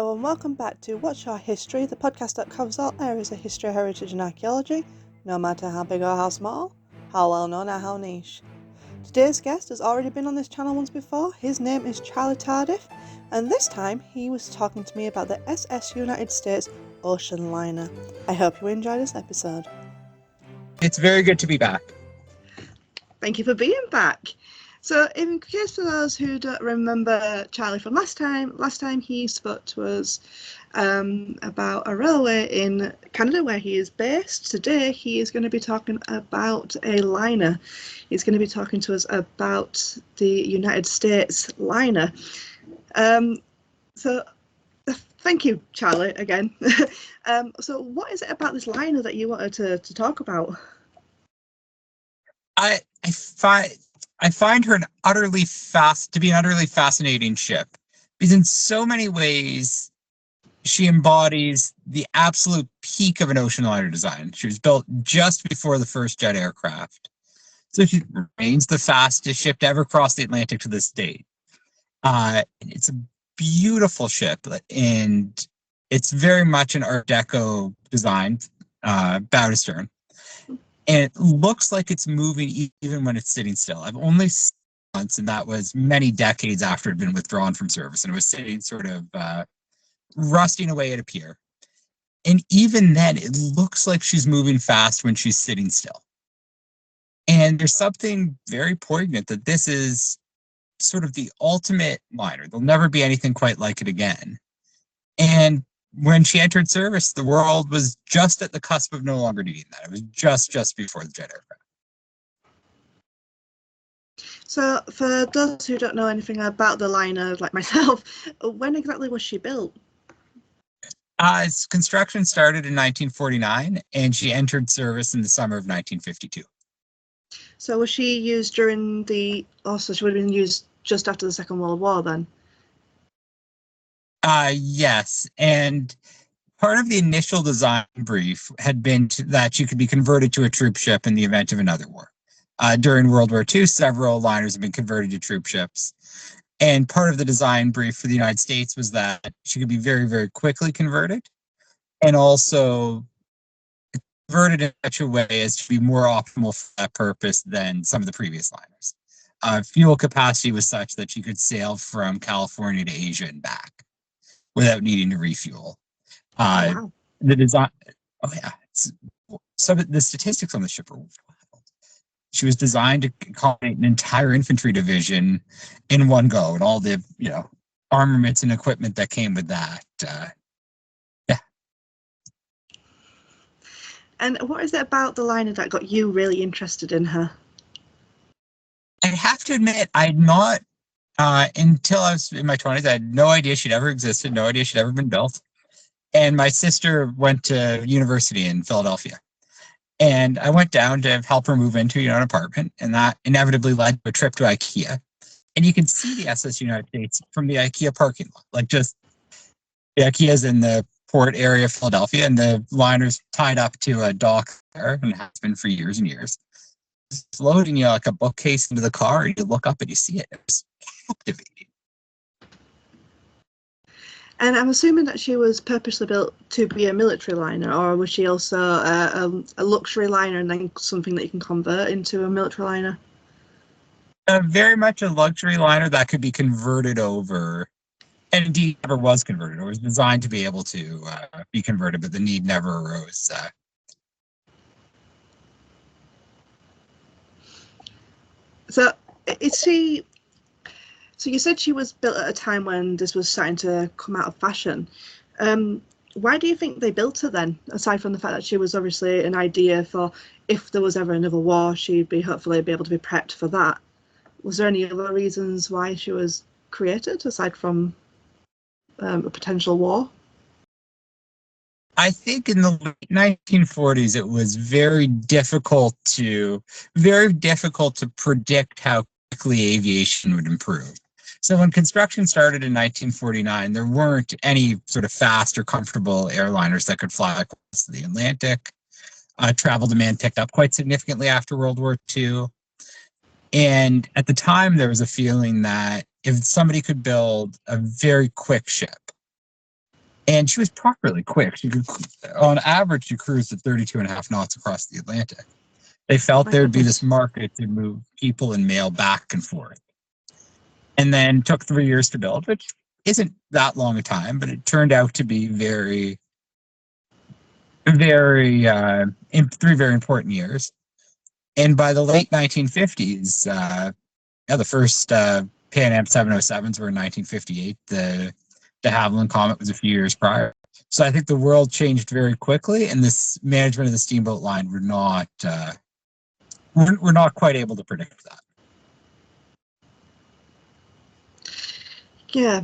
Hello and welcome back to What's Your History, the podcast that covers all areas of history, heritage and archaeology, no matter how big or how small, how well known or how niche. Today's guest has already been on this channel once before. His name is Charlie Tardif, and this time he was talking to me about the SS United States ocean liner. I hope you enjoy this episode. It's very good to be back. Thank you for being back. So in case for those who don't remember Charlie from last time he spoke to us about a railway in Canada where he is based. Today he is going to be talking about a liner. He's going to be talking to us about the United States liner. So thank you, Charlie, again. So what is it about this liner that you wanted to talk about? I find her an utterly fascinating ship, because in so many ways she embodies the absolute peak of an ocean liner design. She was built just before the first jet aircraft, so she remains the fastest ship to ever cross the Atlantic to this date. It's a beautiful ship, and it's very much an Art Deco design, bow to stern. And it looks like it's moving even when it's sitting still. I've only seen it once, and that was many decades after it had been withdrawn from service, and it was sitting sort of rusting away at a pier. And even then, it looks like she's moving fast when she's sitting still. And there's something very poignant that this is sort of the ultimate liner. There'll never be anything quite like it again. And when she entered service, the world was just at the cusp of no longer needing that. It was just before the jet aircraft. So, for those who don't know anything about the liner, like myself, when exactly was she built? Construction started in 1949, and she entered service in the summer of 1952. So, was she used during the... Also, she would have been used just after the Second World War, then? Yes, and part of the initial design brief had been that she could be converted to a troop ship in the event of another war. During World War II, several liners have been converted to troop ships. And part of the design brief for the United States was that she could be very, very quickly converted, and also converted in such a way as to be more optimal for that purpose than some of the previous liners. Fuel capacity was such that she could sail from California to Asia and back without needing to refuel. Wow. The design, oh yeah, some of the statistics on the ship are wild. She was designed to accommodate an entire infantry division in one go, and all the armaments and equipment that came with that. Yeah. And what is it about the liner that got you really interested in her? I have to admit, I'd not until I was in my 20s. I had no idea she'd ever existed, no idea she'd ever been built. And my sister went to university in Philadelphia. And I went down to help her move into an apartment, and that inevitably led to a trip to IKEA. And you can see the SS United States from the IKEA parking lot. Like, just the IKEA's in the port area of Philadelphia, and the liner's tied up to a dock there, and has been for years and years. It's loading like a bookcase into the car, and you look up and you see it. It's captivating. And I'm assuming that she was purposely built to be a military liner, or was she also a luxury liner and then something that you can convert into a military liner? Very much a luxury liner that could be converted over, and indeed never was converted. It was designed to be able to be converted, but the need never arose. So is she... So you said she was built at a time when this was starting to come out of fashion. Why do you think they built her then, aside from the fact that she was obviously an idea for if there was ever another war, she'd be hopefully be able to be prepped for that? Was there any other reasons why she was created, aside from a potential war? I think in the late 1940s, it was very difficult to predict how quickly aviation would improve. So when construction started in 1949, there weren't any sort of fast or comfortable airliners that could fly across the Atlantic. Travel demand picked up quite significantly after World War II. And at the time, there was a feeling that if somebody could build a very quick ship And she was properly quick. She could, on average, she cruised at 32.5 knots across the Atlantic. They felt My there would be this goodness. market to move people and mail back and forth. And then took 3 years to build, which isn't that long a time, but it turned out to be three very important years. And by the late 1950s, the first Pan Am 707s were in 1958. The de Havilland Comet was a few years prior. So I think the world changed very quickly, and this management of the steamboat line were not quite able to predict that. Yeah,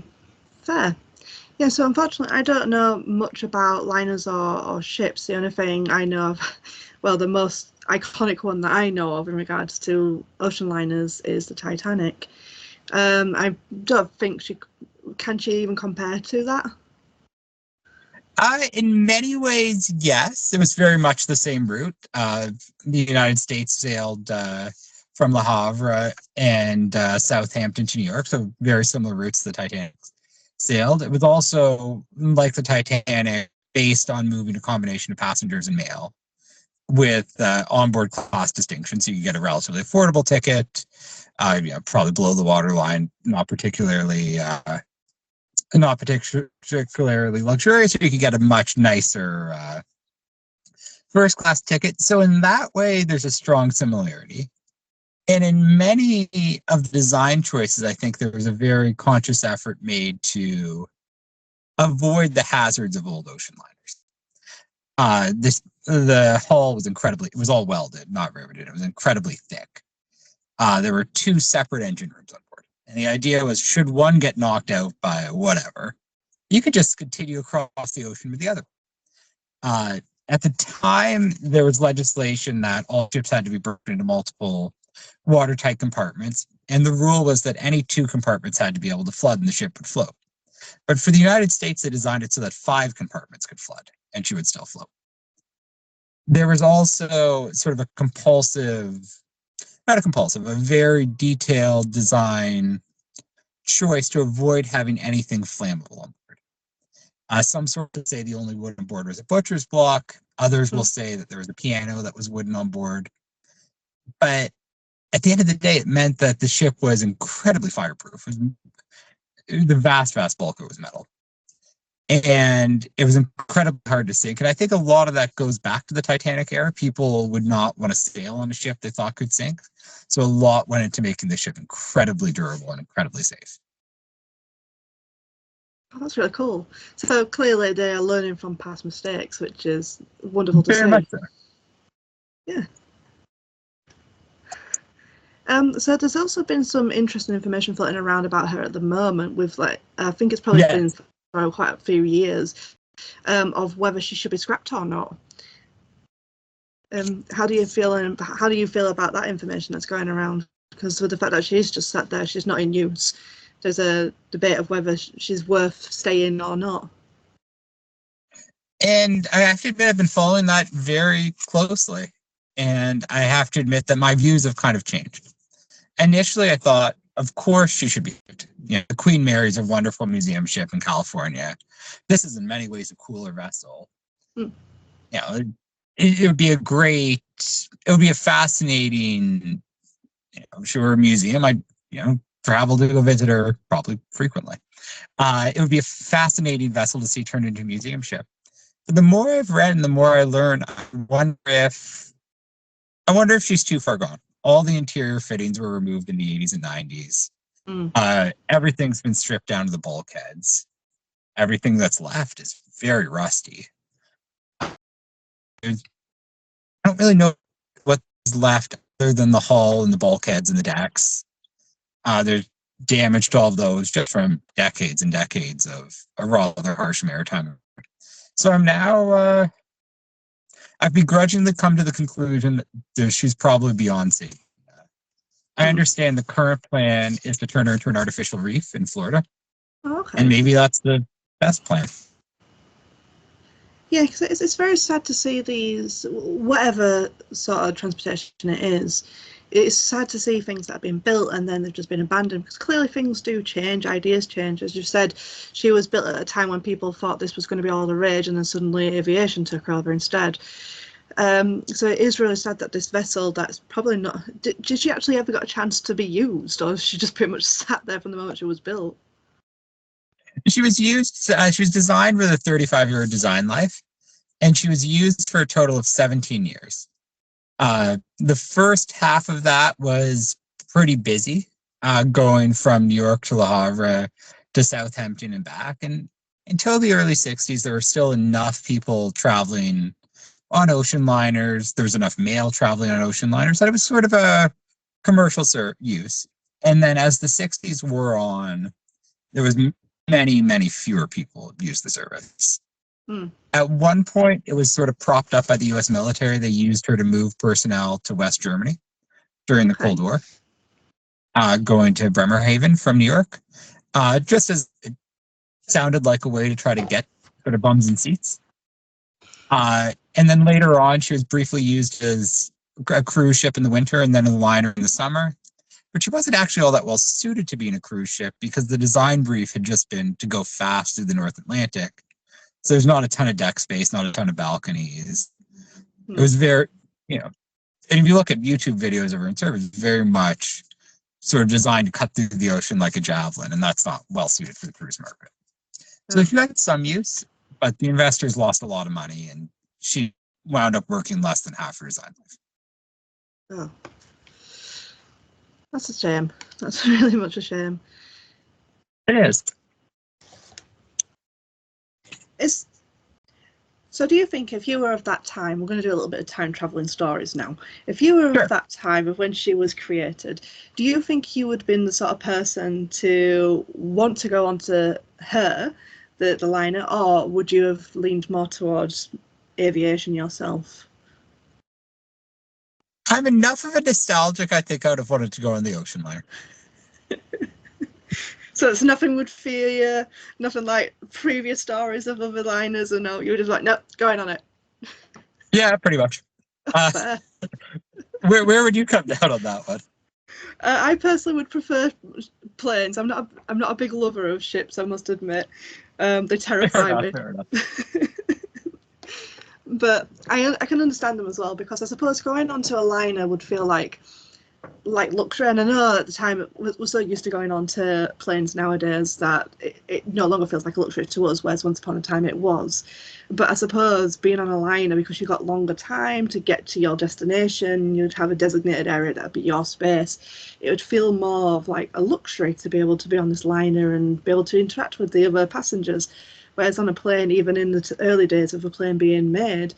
fair. Yeah, so unfortunately, I don't know much about liners or ships. The only thing I know of, well, the most iconic one that I know of in regards to ocean liners is the Titanic. I don't think can she even compare to that? In many ways, yes. It was very much the same route. The United States sailed from Le Havre and Southampton to New York, so very similar routes the Titanic sailed. It was also, like the Titanic, based on moving a combination of passengers and mail with onboard class distinction, so you get a relatively affordable ticket, probably below the waterline, not particularly luxurious, so you could get a much nicer first class ticket. So in that way, there's a strong similarity. And in many of the design choices, I think there was a very conscious effort made to avoid the hazards of old ocean liners. The hull was it was all welded, not riveted. It was incredibly thick. There were 2 separate engine rooms on board. And the idea was, should one get knocked out by whatever, you could just continue across the ocean with the other. At the time, there was legislation that all ships had to be broken into multiple watertight compartments. And the rule was that any 2 compartments had to be able to flood and the ship would float. But for the United States, they designed it so that 5 compartments could flood and she would still float. There was also sort of a very detailed design choice to avoid having anything flammable on board. Some sources say the only wood on board was a butcher's block. Others will say that there was a piano that was wooden on board. But at the end of the day, it meant that the ship was incredibly fireproof. The vast bulk of it was metal. And it was incredibly hard to sink. And I think a lot of that goes back to the Titanic era. People would not want to sail on a ship they thought could sink. So a lot went into making the ship incredibly durable and incredibly safe. Oh, that's really cool. So clearly they are learning from past mistakes, which is wonderful to see. Very much so. Yeah. So there's also been some interesting information floating around about her at the moment with I think it's probably been for quite a few years, of whether she should be scrapped or not. How do you feel about that information that's going around? Because with the fact that she's just sat there, she's not in use, there's a debate of whether she's worth staying or not. And I have to admit, I've been following that very closely. And I have to admit that my views have kind of changed. Initially, I thought, of course, she should be. The Queen Mary's a wonderful museum ship in California. This is in many ways a cooler vessel. It would be a fascinating, museum. I'd, travel to go visit her probably frequently. It would be a fascinating vessel to see turned into a museum ship. But the more I've read and the more I learn, I wonder if she's too far gone. All the interior fittings were removed in the 80s and 90s. Everything's been stripped down to the bulkheads. Everything that's left is very rusty. I don't really know what's left other than the hull and the bulkheads and the decks. There's damage to all of those just from decades and decades of a rather harsh maritime. So I'm now, I've begrudgingly come to the conclusion that she's probably beyond safe. I understand the current plan is to turn her into an artificial reef in Florida. Okay. And maybe that's the best plan. Yeah, because it's very sad to see these, whatever sort of transportation it is, it's sad to see things that have been built and then they've just been abandoned, because clearly things do change, ideas change. As you said, she was built at a time when people thought this was going to be all the rage, and then suddenly aviation took over instead. So it is really sad that this vessel that's probably not... Did she actually ever got a chance to be used, or she just pretty much sat there from the moment she was built? She was used. She was designed with a 35-year design life, and she was used for a total of 17 years. The first half of that was pretty busy, going from New York to Le Havre to Southampton and back. And until the early 60s, there were still enough people traveling on ocean liners. There was enough mail traveling on ocean liners that it was sort of a commercial use. And then as the 60s wore on, there was many fewer people use the service. At one point, it was sort of propped up by the U.S. military. They used her to move personnel to West Germany during the Cold War, going to Bremerhaven from New York, just as it sounded like a way to try to get sort of bums and seats. And then later on, she was briefly used as a cruise ship in the winter and then a liner in the summer. But she wasn't actually all that well suited to being a cruise ship because the design brief had just been to go fast through the North Atlantic. So there's not a ton of deck space, not a ton of balconies. It was very, and if you look at YouTube videos of her in service, very much sort of designed to cut through the ocean like a javelin, and that's not well suited for the cruise market. So she had some use, but the investors lost a lot of money, and she wound up working less than half her design life. Oh. That's a shame. That's really much a shame. It is. So do you think if you were of that time, we're going to do a little bit of time traveling stories now. If you were of that time of when she was created, do you think you would have been the sort of person to want to go onto her, the liner, or would you have leaned more towards aviation yourself? I'm enough of a nostalgic, I think I would have wanted to go on the ocean liner. So it's nothing would fear you, nothing like previous stories of other liners, or no, you were just like, nope, going on it. Yeah, pretty much. Where would you come down on that one? I personally would prefer planes. I'm not a big lover of ships, I must admit. They terrify me. Fair enough. But I can understand them as well, because I suppose going onto a liner would feel like luxury, and I know at the time we're so used to going on to planes nowadays that it no longer feels like a luxury to us, whereas once upon a time it was. But I suppose being on a liner, because you've got longer time to get to your destination, you'd have a designated area that would be your space, it would feel more of like a luxury to be able to be on this liner and be able to interact with the other passengers. Whereas on a plane, even in the early days of a plane being made,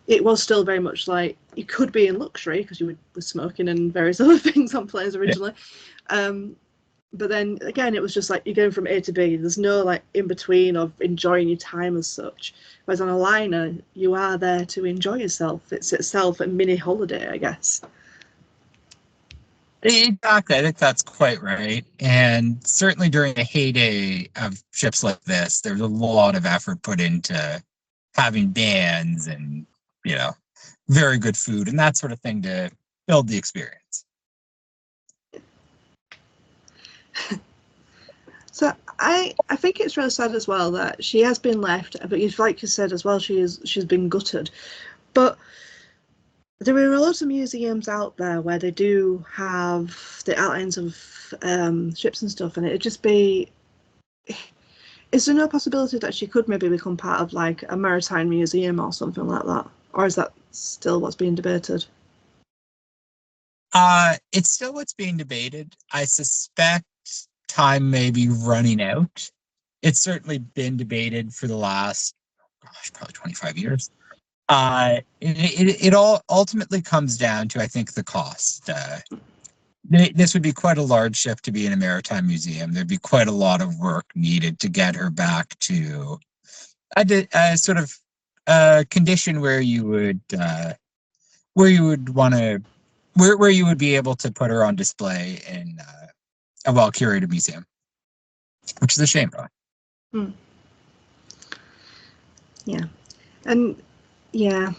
it was still very much like you could be in luxury because you were smoking and various other things on planes originally. Yeah. But then again, it was just like you're going from A to B. There's no like in between of enjoying your time as such. Whereas on a liner, you are there to enjoy yourself. It's itself a mini holiday, I guess. Exactly. I think that's quite right. And certainly during the heyday of ships like this, there's a lot of effort put into having bands and, very good food and that sort of thing to build the experience. So I think it's really sad as well that she has been left, but like you said as well, she's been gutted. But there are lots of museums out there where they do have the outlines of ships and stuff, and it'd just be... Is there no possibility that she could maybe become part of like a maritime museum or something like that? Or is that still what's being debated? It's still what's being debated. I suspect time may be running out. It's certainly been debated for the last, probably 25 years. It all ultimately comes down to, I think, the cost. This would be quite a large ship to be in a maritime museum. There'd be quite a lot of work needed to get her back to a sort of condition where you would want to, where you would be able to put her on display in a well-curated museum, which is a shame, Yeah, and yeah,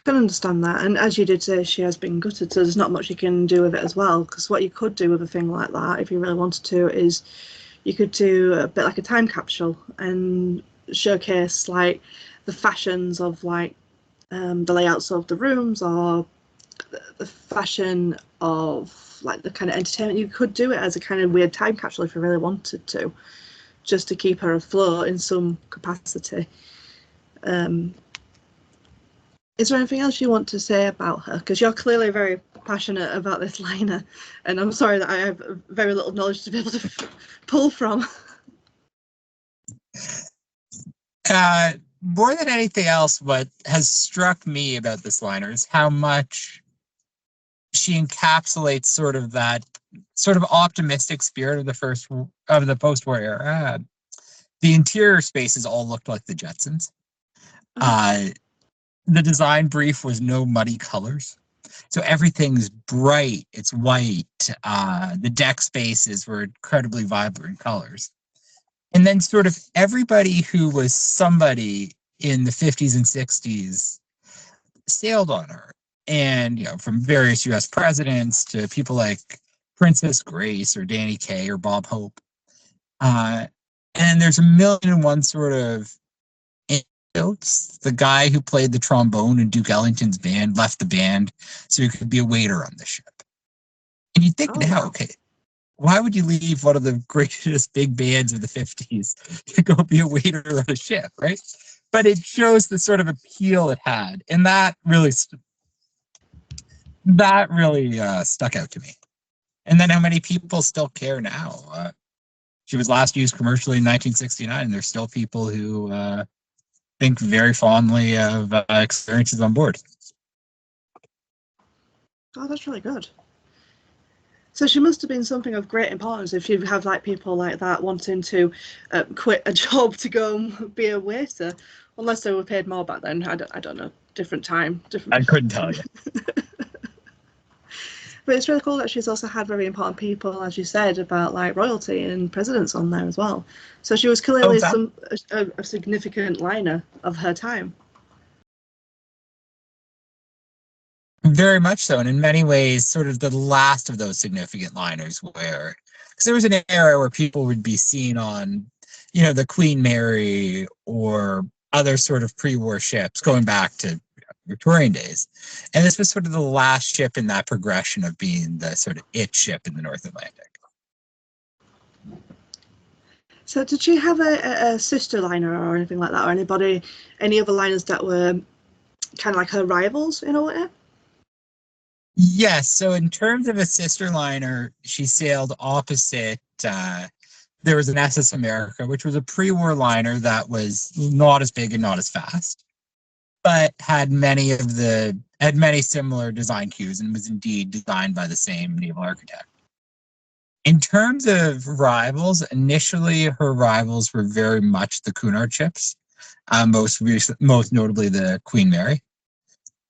can understand that. And as you did say, she has been gutted, so there's not much you can do with it as well. Because what you could do with a thing like that, if you really wanted to, is you could do a bit like a time capsule and showcase like the fashions of like the layouts of the rooms, or the fashion of like the kind of entertainment. You could do it as a kind of weird time capsule if you really wanted to, just to keep her afloat in some capacity. Is there anything else you want to say about her? Because you're clearly very passionate about this liner, and I'm sorry that I have very little knowledge to be able to pull from. More than anything else, what has struck me about this liner is how much she encapsulates sort of that sort of optimistic spirit of the post-war era. The interior spaces all looked like the Jetsons. The design brief was no muddy colors. So everything's bright, it's white. The deck spaces were incredibly vibrant colors. And then sort of everybody who was somebody in the 50s and 60s sailed on her. And, from various US presidents to people like Princess Grace or Danny Kaye or Bob Hope. And there's a million and one sort of anecdotes. The guy who played the trombone in Duke Ellington's band left the band so he could be a waiter on the ship. And you think now, okay, why would you leave one of the greatest big bands of the 50s to go be a waiter on a ship, right? But it shows the sort of appeal it had. And that really stuck out to me. And then how many people still care now? She was last used commercially in 1969, and there's still people who think very fondly of experiences on board. Oh, that's really good. So she must have been something of great importance if you have like people like that wanting to quit a job to go and be a waiter, unless they were paid more back then. I don't know. Different time. I couldn't tell you. But it's really cool that she's also had very important people, as you said, about like royalty and presidents on there as well. So she was clearly a significant liner of her time. Very much so, and in many ways, sort of the last of those significant liners because there was an era where people would be seen on, the Queen Mary or other sort of pre-war ships going back to Victorian days. And this was sort of the last ship in that progression of being the sort of it ship in the North Atlantic. So did she have a sister liner or anything like that, or any other liners that were kind of like her rivals in a way? Yes, so in terms of a sister liner, she sailed opposite. There was an SS America, which was a pre-war liner that was not as big and not as fast, but had many similar design cues and was indeed designed by the same naval architect. In terms of rivals, initially her rivals were very much the Cunard ships, most notably the Queen Mary,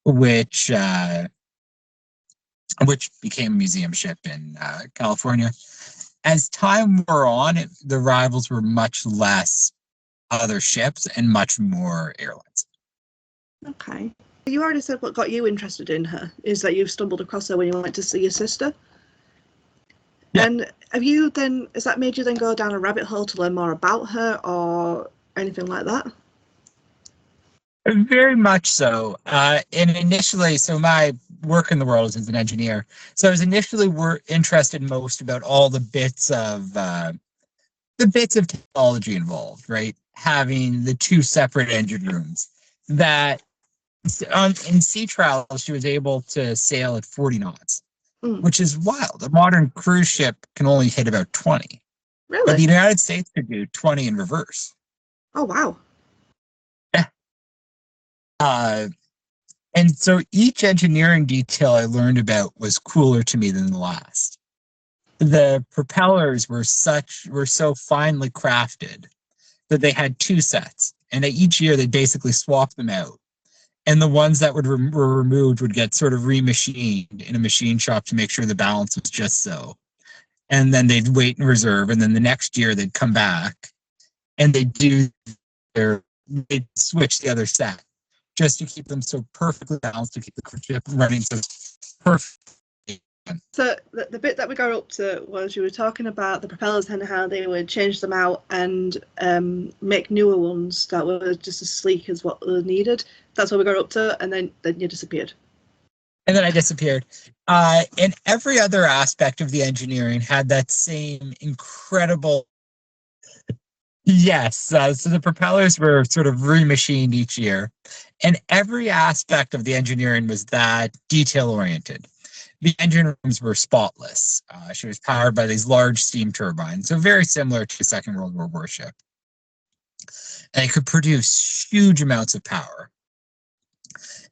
which became a museum ship in California. As time wore on, the rivals were much less other ships and much more airlines. Okay. You already said what got you interested in her is that you stumbled across her when you went to see your sister. Yeah. And has that made you then go down a rabbit hole to learn more about her or anything like that? Very much so. And initially, so my work in the world is as an engineer. So I was initially interested most about all the bits of technology involved, right? Having the two separate engine rooms. That in sea trials, she was able to sail at 40 knots, which is wild. A modern cruise ship can only hit about 20. Really? But the United States could do 20 in reverse. Oh, wow. And so each engineering detail I learned about was cooler to me than the last. The propellers were so finely crafted that they had two sets, and each year they basically swapped them out. And the ones that were removed would get sort of remachined in a machine shop to make sure the balance was just so. And then they'd wait in reserve, and then the next year they'd come back and they'd switch the other set just to keep them so perfectly balanced, to keep the ship running so perfectly. So the bit that we got up to was you were talking about the propellers and how they would change them out and make newer ones that were just as sleek as what was needed. That's what we got up to, and then you disappeared. And then I disappeared. And every other aspect of the engineering had that same incredible. Yes, so the propellers were sort of remachined each year, and every aspect of the engineering was that detail oriented. The engine rooms were spotless. She was powered by these large steam turbines, so very similar to a Second World War warship. And it could produce huge amounts of power.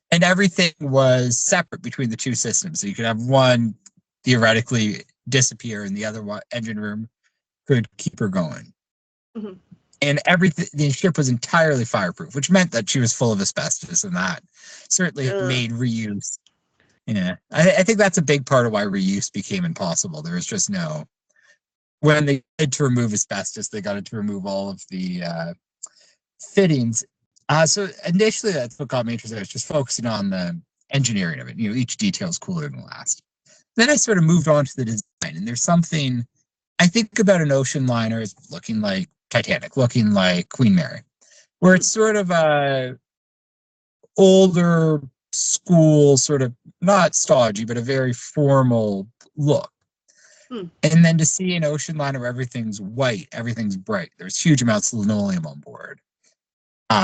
And everything was separate between the two systems. So you could have one theoretically disappear, and the other engine room could keep her going. Mm-hmm. And everything, the ship was entirely fireproof, which meant that she was full of asbestos, and that certainly made reuse. Yeah, I think that's a big part of why reuse became impossible. There was just no. When they had to remove asbestos, they got to remove all of the fittings. So initially, that's what got me interested. I was just focusing on the engineering of it. Each detail is cooler than the last. Then I sort of moved on to the design, and there's something I think about an ocean liner as looking like Titanic, looking like Queen Mary, where it's sort of a older school, sort of not stodgy, but a very formal look. And then to see an ocean liner where everything's white, everything's bright. There's huge amounts of linoleum on board,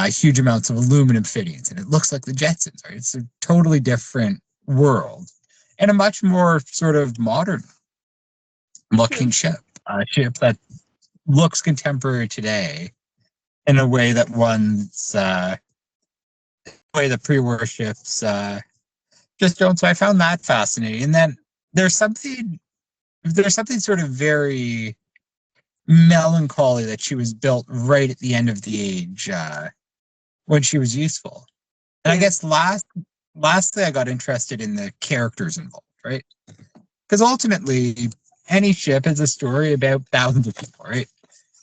huge amounts of aluminum fittings, and it looks like the Jetsons, right? It's a totally different world and a much more sort of modern looking ship, a ship that looks contemporary today in a way that way the pre-war ships just don't. So I found that fascinating. And then there's something sort of very melancholy that she was built right at the end of the age when she was useful. And I guess lastly, I got interested in the characters involved, right? Because ultimately, any ship is a story about thousands of people, right?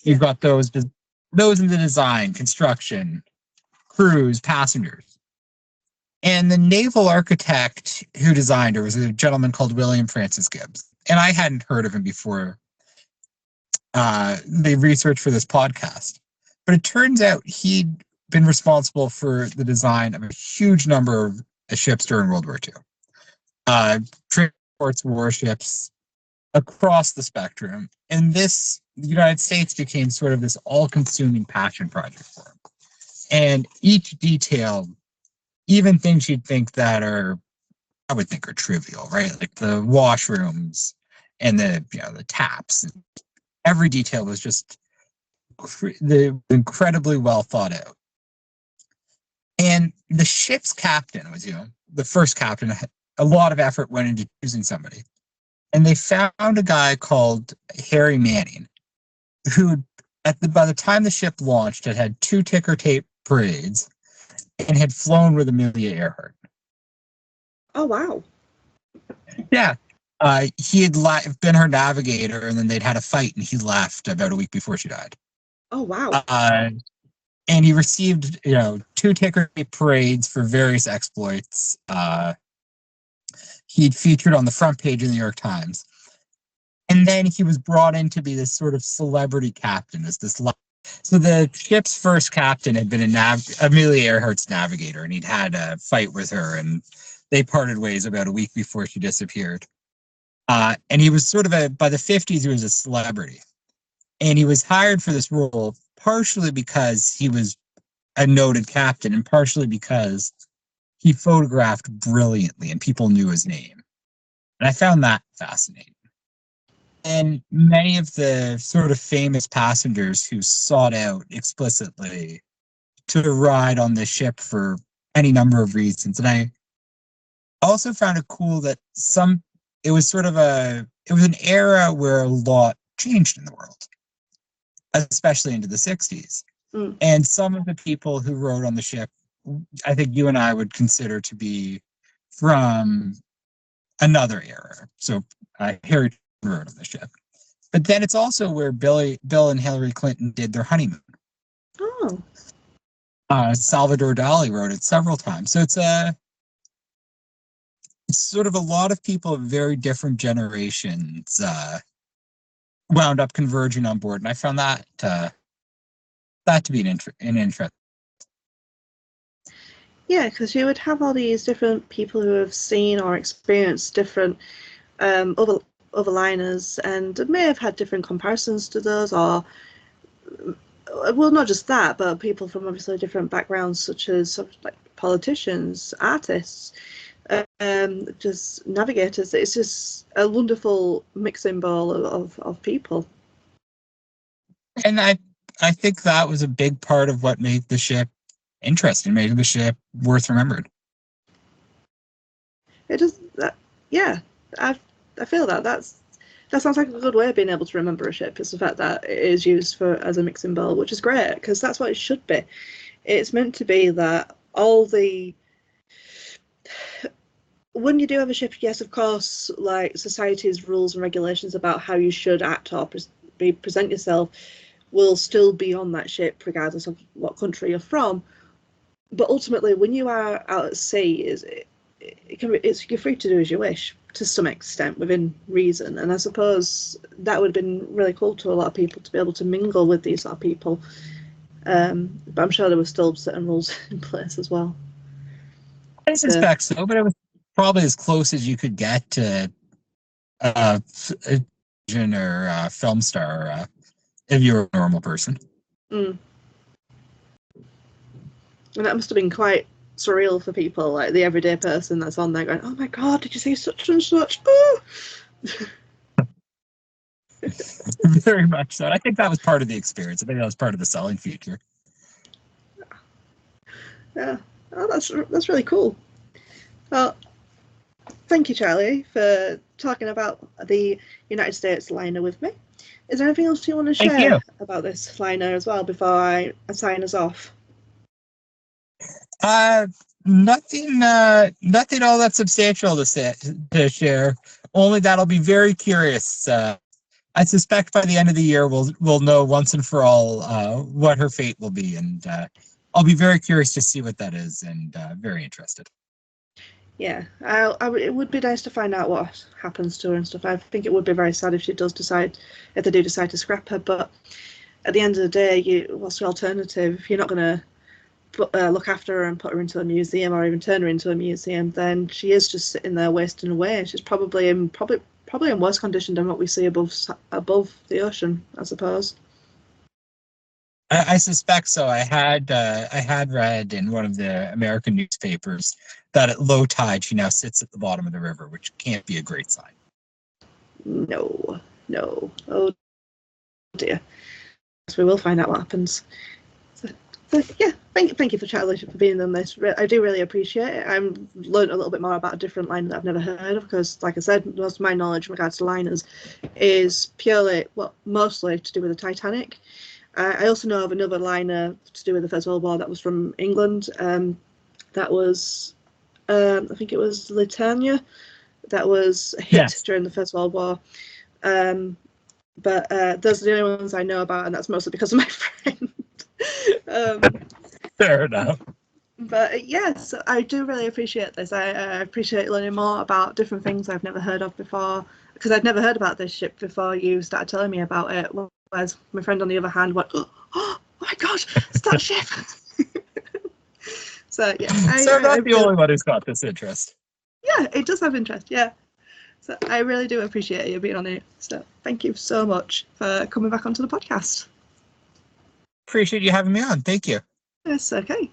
You've got those in the design, construction, crews, passengers. And the naval architect who designed her was a gentleman called William Francis Gibbs. And I hadn't heard of him before the research for this podcast. But it turns out he'd been responsible for the design of a huge number of ships during World War II. Transports, warships across the spectrum. And the United States became sort of this all-consuming passion project for him. And each detail, even things you'd think that I would think are trivial, right? Like the washrooms and the taps. Every detail was just incredibly well thought out. And the ship's captain was, the first captain. A lot of effort went into choosing somebody. And they found a guy called Harry Manning, who, by the time the ship launched, had 2 ticker tape parades and had flown with Amelia Earhart. Oh, wow. Yeah. He had been her navigator, and then they'd had a fight, and he left about a week before she died. Oh, wow. And he received, 2 ticker tape parades for various exploits. He'd featured on the front page of the New York Times. And then he was brought in to be this sort of celebrity captain. So the ship's first captain had been Amelia Earhart's navigator, and he'd had a fight with her, and they parted ways about a week before she disappeared. And he was sort of by the 50s, he was a celebrity. And he was hired for this role partially because he was a noted captain, and partially because he photographed brilliantly and people knew his name. And I found that fascinating. And many of the sort of famous passengers who sought out explicitly to ride on this ship for any number of reasons. And I also found it cool that it was an era where a lot changed in the world, especially into the 60s. And some of the people who rode on the ship, I think you and I would consider to be from another era. So Harry rode on the ship. But then it's also where Bill and Hillary Clinton did their honeymoon. Oh. Salvador Dali wrote it several times. So it's sort of a lot of people of very different generations wound up converging on board, and I found that to be an interest. Yeah, because you would have all these different people who have seen or experienced different other liners, and may have had different comparisons to those, or well, not just that, but people from obviously different backgrounds, such as like politicians, artists, just navigators. It's just a wonderful mixing bowl of people. And I think that was a big part of what made the ship interesting, made the ship worth remembered. It does that. Yeah, I feel that sounds like a good way of being able to remember a ship, is the fact that it is used for as a mixing bowl, which is great, because that's what it should be. It's meant to be that all the when you do have a ship, yes, of course, like society's rules and regulations about how you should act or present yourself will still be on that ship, regardless of what country you're from. But ultimately, when you are out at sea, you're free to do as you wish, to some extent, within reason. And I suppose that would have been really cool to a lot of people, to be able to mingle with these sort of people. But I'm sure there were still certain rules in place as well. I suspect so, but it was probably as close as you could get to a vision or a film star if you were a normal person. And that must have been quite surreal for people, like the everyday person that's on there going, "Oh my god, did you see such and such?" Oh! Very much so. I think that was part of the experience. I think that was part of the selling feature. Yeah, oh, that's really cool. Well, thank you, Charlie, for talking about the United States liner with me. Is there anything else you want to share about this liner as well before I sign us off? Nothing all that substantial to share. Only that I'll be very curious. I suspect by the end of the year we'll know once and for all what her fate will be, and I'll be very curious to see what that is, and very interested. Yeah, it would be nice to find out what happens to her and stuff. I think it would be very sad if they do decide to scrap her. But at the end of the day, what's the alternative? If you're not going to look after her and put her into a museum, or even turn her into a museum, then she is just sitting there wasting away. She's probably in worse condition than what we see above the ocean, I suppose. I suspect so. I had read in one of the American newspapers that at low tide she now sits at the bottom of the river, which can't be a great sign. No. Oh dear. So we will find out what happens. So yeah, thank you for Charlie for being on this. I do really appreciate it. I've learned a little bit more about a different liner that I've never heard of, because, like I said, most of my knowledge in regards to liners is purely, mostly to do with the Titanic. I also know of another liner to do with the First World War that was from England. That was, I think it was Litania, that was hit during the First World War. But those are the only ones I know about, and that's mostly because of my friend. Fair enough. But yes, I do really appreciate this. I appreciate learning more about different things I've never heard of before, because I'd never heard about this ship before you started telling me about it. Whereas my friend on the other hand went, "Oh my god, it's that ship!" So yeah, so I'm not the only one who's got this interest. Yeah, it does have interest. Yeah, so I really do appreciate you being on it. So thank you so much for coming back onto the podcast. Appreciate you having me on. Thank you. Yes, okay.